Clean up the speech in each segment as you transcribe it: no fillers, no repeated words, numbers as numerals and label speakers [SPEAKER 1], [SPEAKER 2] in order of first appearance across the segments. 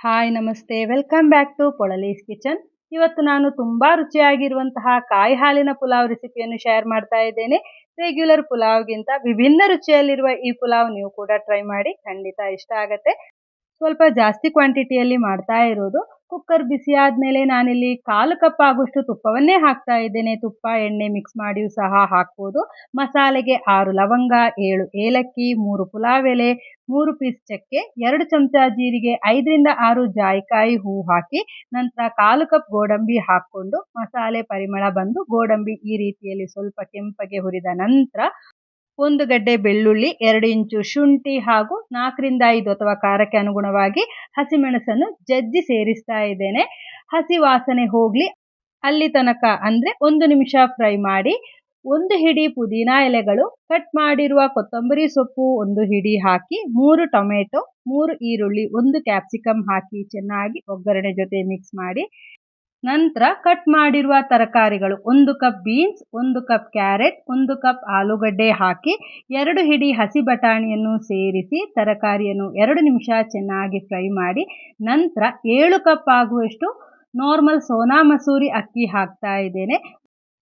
[SPEAKER 1] Hi ನಮಸ್ತೆ welcome back to ಪೊಳಲೀಸ್ kitchen. ಇವತ್ತು ನಾನು ತುಂಬಾ ರುಚಿಯಾಗಿರುವಂತಹ ಕಾಯಿ ಹಾಲಿನ ಪುಲಾವ್ ರೆಸಿಪಿಯನ್ನು ಶೇರ್ ಮಾಡ್ತಾ ಇದ್ದೇನೆ. ರೆಗ್ಯುಲರ್ ಪುಲಾವ್ಗಿಂತ ವಿಭಿನ್ನ ರುಚಿಯಲ್ಲಿರುವ ಈ ಪುಲಾವ್ ನೀವು ಕೂಡ ಟ್ರೈ ಮಾಡಿ, ಖಂಡಿತ ಇಷ್ಟ ಆಗತ್ತೆ. ಸ್ವಲ್ಪ ಜಾಸ್ತಿ ಕ್ವಾಂಟಿಟಿಯಲ್ಲಿ ಮಾಡ್ತಾ ಇರೋದು. ಕುಕ್ಕರ್ ಬಿಸಿ ಆದ್ಮೇಲೆ ನಾನಿಲ್ಲಿ 1/4 ಕಪ್ ಆಗುವಷ್ಟು ತುಪ್ಪವನ್ನೇ ಹಾಕ್ತಾ ಇದ್ದೇನೆ. ತುಪ್ಪ ಎಣ್ಣೆ ಮಿಕ್ಸ್ ಮಾಡಿಯೂ ಸಹ ಹಾಕ್ಬೋದು. ಮಸಾಲೆಗೆ 6 ಲವಂಗ, 7 ಏಲಕ್ಕಿ, 3 ಪುಲಾವ್ ಎಲೆ, 3 ಪೀಸ್ ಚಕ್ಕೆ, 2 ಚಮಚ ಜೀರಿಗೆ, 5ರಿಂದ 6 ಜಾಯಿಕಾಯಿ ಹೂವು ಹಾಕಿ ನಂತರ 1/4 ಕಪ್ ಗೋಡಂಬಿ ಹಾಕ್ಕೊಂಡು ಮಸಾಲೆ ಪರಿಮಳ ಬಂದು ಗೋಡಂಬಿ ಈ ರೀತಿಯಲ್ಲಿ ಸ್ವಲ್ಪ ಕೆಂಪಗೆ ಹುರಿದ ನಂತರ 1 ಗಡ್ಡೆ ಬೆಳ್ಳುಳ್ಳಿ, 2 ಇಂಚು ಶುಂಠಿ ಹಾಗೂ 4ರಿಂದ 5 ಅಥವಾ ಖಾರಕ್ಕೆ ಅನುಗುಣವಾಗಿ ಹಸಿಮೆಣಸನ್ನು ಜಜ್ಜಿ ಸೇರಿಸ್ತಾ ಇದ್ದೇನೆ. ಹಸಿ ವಾಸನೆ ಹೋಗ್ಲಿ ಅಲ್ಲಿ ತನಕ ಅಂದ್ರೆ 1 ನಿಮಿಷ ಫ್ರೈ ಮಾಡಿ 1 ಹಿಡಿ ಪುದೀನಾ ಎಲೆಗಳು, ಕಟ್ ಮಾಡಿರುವ ಕೊತ್ತಂಬರಿ ಸೊಪ್ಪು 1 ಹಿಡಿ ಹಾಕಿ 3 ಟೊಮೆಟೊ, 3 ಈರುಳ್ಳಿ, 1 ಕ್ಯಾಪ್ಸಿಕಮ್ ಹಾಕಿ ಚೆನ್ನಾಗಿ ಒಗ್ಗರಣೆ ಜೊತೆ ಮಿಕ್ಸ್ ಮಾಡಿ ನಂತರ ಕಟ್ ಮಾಡಿರುವ ತರಕಾರಿಗಳು 1 cup beans, 1 cup carrot, 1 cup ಆಲೂಗಡ್ಡೆ ಹಾಕಿ 2 ಹಿಡಿ ಹಸಿ ಬಟಾಣಿಯನ್ನು ಸೇರಿಸಿ ತರಕಾರಿಯನ್ನು 2 ನಿಮಿಷ ಚೆನ್ನಾಗಿ ಫ್ರೈ ಮಾಡಿ ನಂತರ 7 ಕಪ್ ಆಗುವಷ್ಟು ನಾರ್ಮಲ್ ಸೋನಾ ಮಸೂರಿ ಅಕ್ಕಿ ಹಾಕ್ತಾ ಇದ್ದೇನೆ.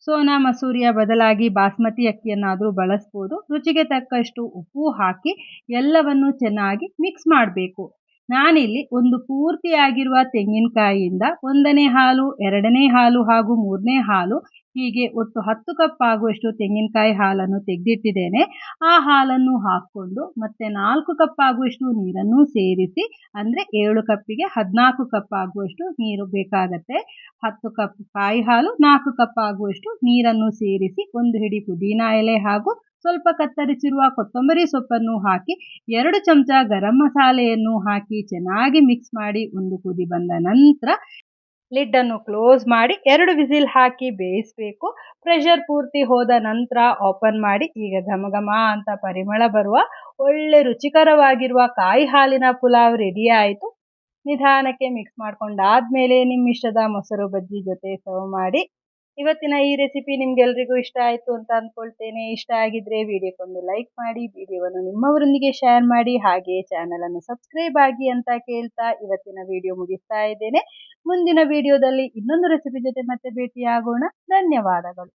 [SPEAKER 1] ಸೋನಾ ಮಸೂರಿಯ ಬದಲಾಗಿ ಬಾಸ್ಮತಿ ಅಕ್ಕಿಯನ್ನಾದರೂ ಬಳಸ್ಬೋದು. ರುಚಿಗೆ ತಕ್ಕಷ್ಟು ಉಪ್ಪು ಹಾಕಿ ಎಲ್ಲವನ್ನು ಚೆನ್ನಾಗಿ ಮಿಕ್ಸ್ ಮಾಡಬೇಕು. ನಾನಿಲ್ಲಿ ಒಂದು ಪೂರ್ತಿಯಾಗಿರುವ ತೆಂಗಿನಕಾಯಿಯಿಂದ 1ನೇ ಹಾಲು, 2ನೇ ಹಾಲು ಹಾಗೂ 3ನೇ ಹಾಲು ಹೀಗೆ ಒಟ್ಟು 10 ಕಪ್ ಆಗುವಷ್ಟು ತೆಂಗಿನಕಾಯಿ ಹಾಲನ್ನು ತೆಗೆದಿಟ್ಟಿದ್ದೇನೆ. ಆ ಹಾಲನ್ನು ಹಾಕ್ಕೊಂಡು ಮತ್ತೆ 4 ಕಪ್ ಆಗುವಷ್ಟು ನೀರನ್ನು ಸೇರಿಸಿ ಅಂದರೆ 7 ಕಪ್ಪಿಗೆ 14 ಕಪ್ ಆಗುವಷ್ಟು ನೀರು ಬೇಕಾಗತ್ತೆ. 10 ಕಪ್ ಕಾಯಿ ಹಾಲು, 4 ಕಪ್ ಆಗುವಷ್ಟು ನೀರನ್ನು ಸೇರಿಸಿ 1 ಹಿಡಿ ಪುದೀನಾ ಎಲೆ ಹಾಗೂ ಸ್ವಲ್ಪ ಕತ್ತರಿಸಿರುವ ಕೊತ್ತಂಬರಿ ಸೊಪ್ಪನ್ನು ಹಾಕಿ 2 ಚಮಚ ಗರಂ ಮಸಾಲೆಯನ್ನು ಹಾಕಿ ಚೆನ್ನಾಗಿ ಮಿಕ್ಸ್ ಮಾಡಿ ಒಂದು ಕುದಿ ಬಂದ ನಂತರ ಲಿಡ್ ಅನ್ನು ಕ್ಲೋಸ್ ಮಾಡಿ 2 ವಿಸಿಲ್ ಹಾಕಿ ಬೇಯಿಸಬೇಕು. ಪ್ರೆಷರ್ ಪೂರ್ತಿ ಹೋದ ನಂತರ ಓಪನ್ ಮಾಡಿ ಈಗ ಘಮ ಘಮ ಅಂತ ಪರಿಮಳ ಬರುವ ಒಳ್ಳೆ ರುಚಿಕರವಾಗಿರುವ ಕಾಯಿ ಹಾಲಿನ ಪುಲಾವ್ ರೆಡಿ ಆಯಿತು. ನಿಧಾನಕ್ಕೆ ಮಿಕ್ಸ್ ಮಾಡ್ಕೊಂಡಾದ್ಮೇಲೆ ನಿಮ್ಮ ಇಷ್ಟದ ಮೊಸರು ಬಜ್ಜಿ ಜೊತೆ ಸರ್ವ್ ಮಾಡಿ. ಇವತ್ತಿನ ಈ ರೆಸಿಪಿ ನಿಮ್ಗೆಲ್ರಿಗೂ ಇಷ್ಟ ಆಯಿತು ಅಂತ ಅಂದ್ಕೊಳ್ತೇನೆ. ಇಷ್ಟ ಆಗಿದ್ರೆ ವಿಡಿಯೋಕ್ಕೊಂದು ಲೈಕ್ ಮಾಡಿ, ವಿಡಿಯೋವನ್ನು ನಿಮ್ಮವರೊಂದಿಗೆ ಶೇರ್ ಮಾಡಿ, ಹಾಗೆಯೇ ಚಾನಲನ್ನು ಸಬ್ಸ್ಕ್ರೈಬ್ ಆಗಿ ಅಂತ ಕೇಳ್ತಾ ಇವತ್ತಿನ ವಿಡಿಯೋ ಮುಗಿಸ್ತಾ ಇದ್ದೇನೆ. ಮುಂದಿನ ವಿಡಿಯೋದಲ್ಲಿ ಇನ್ನೊಂದು ರೆಸಿಪಿ ಜೊತೆ ಮತ್ತೆ ಭೇಟಿಯಾಗೋಣ. ಧನ್ಯವಾದಗಳು.